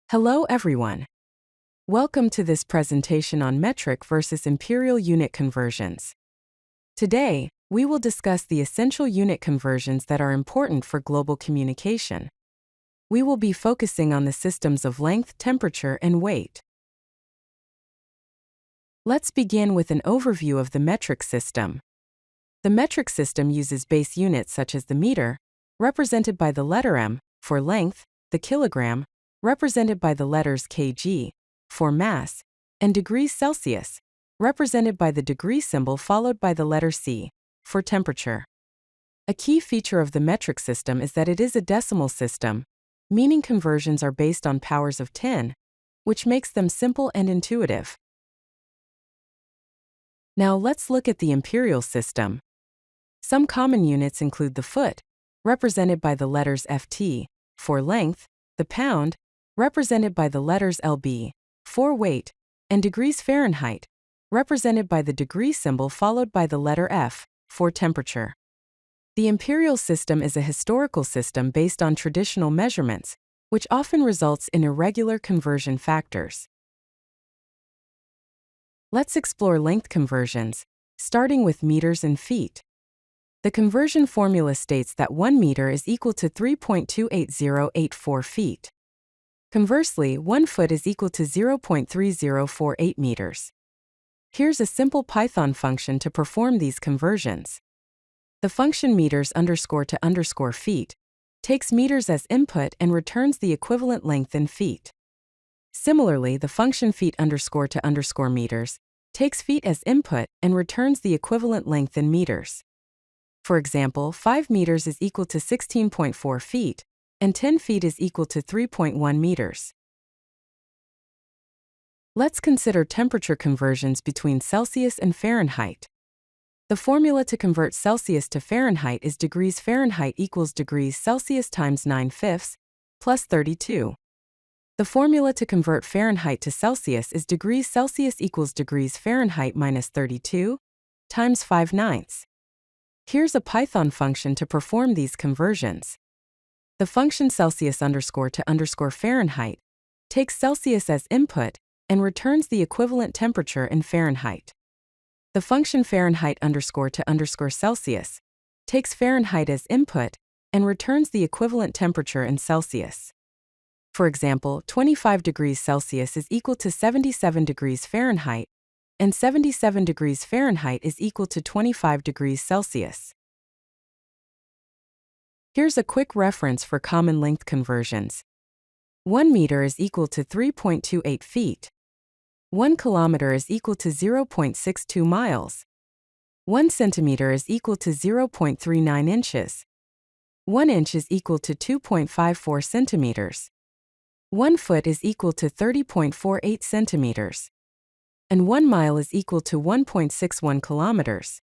Hello everyone. Welcome to this presentation on metric versus imperial unit conversions. Today, we will discuss the essential unit conversions that are important for global communication. We will be focusing on the systems of length, temperature, and weight. Let's begin with an overview of the metric system. The metric system uses base units such as the meter, represented by the letter M, for length, the kilogram, represented by the letters kg, for mass, and degrees Celsius, represented by the degree symbol followed by the letter C, for temperature. A key feature of the metric system is that it is a decimal system, meaning conversions are based on powers of 10, which makes them simple and intuitive. Now let's look at the imperial system. Some common units include the foot, represented by the letters ft, for length, the pound, represented by the letters lb, for weight, and degrees Fahrenheit, represented by the degree symbol followed by the letter F, for temperature. The imperial system is a historical system based on traditional measurements, which often results in irregular conversion factors. Let's explore length conversions, starting with meters and feet. The conversion formula states that 1 meter is equal to 3.28084 feet. Conversely, 1 foot is equal to 0.3048 meters. Here's a simple Python function to perform these conversions. The function meters _ feet takes meters as input and returns the equivalent length in feet. Similarly, the function feet _ meters takes feet as input and returns the equivalent length in meters. For example, 5 meters is equal to 16.4 feet, and 10 feet is equal to 3.1 meters. Let's consider temperature conversions between Celsius and Fahrenheit. The formula to convert Celsius to Fahrenheit is degrees Fahrenheit equals degrees Celsius times 9/5 plus 32. The formula to convert Fahrenheit to Celsius is degrees Celsius equals degrees Fahrenheit minus 32 times 5/9. Here's a Python function to perform these conversions. The function Celsius _ Fahrenheit takes Celsius as input and returns the equivalent temperature in Fahrenheit. The function Fahrenheit _ Celsius takes Fahrenheit as input and returns the equivalent temperature in Celsius. For example, 25 degrees Celsius is equal to 77 degrees Fahrenheit, and 77 degrees Fahrenheit is equal to 25 degrees Celsius. Here's a quick reference for common length conversions. 1 meter is equal to 3.28 feet. 1 kilometer is equal to 0.62 miles. 1 centimeter is equal to 0.39 inches. 1 inch is equal to 2.54 centimeters. 1 foot is equal to 30.48 centimeters. And 1 mile is equal to 1.61 kilometers.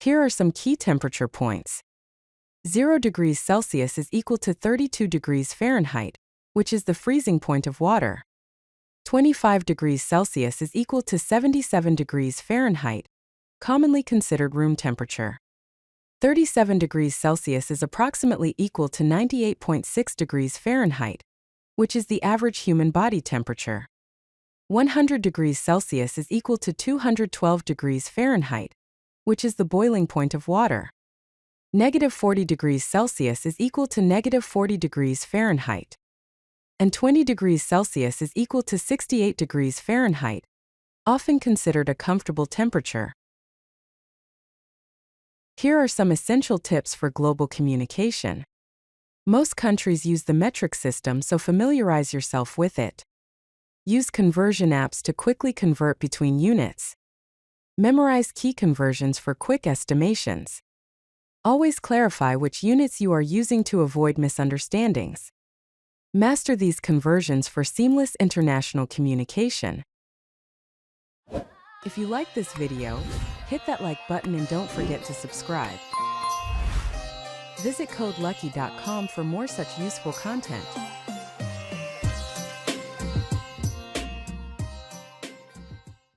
Here are some key temperature points. 0 degrees Celsius is equal to 32 degrees Fahrenheit, which is the freezing point of water. 25 degrees Celsius is equal to 77 degrees Fahrenheit, commonly considered room temperature. 37 degrees Celsius is approximately equal to 98.6 degrees Fahrenheit, which is the average human body temperature. 100 degrees Celsius is equal to 212 degrees Fahrenheit, which is the boiling point of water. -40 degrees Celsius is equal to -40 degrees Fahrenheit. And 20 degrees Celsius is equal to 68 degrees Fahrenheit, often considered a comfortable temperature. Here are some essential tips for global communication. Most countries use the metric system, so familiarize yourself with it. Use conversion apps to quickly convert between units. Memorize key conversions for quick estimations. Always clarify which units you are using to avoid misunderstandings. Master these conversions for seamless international communication. If you like this video, hit that like button and don't forget to subscribe. Visit CodeLucky.com for more such useful content.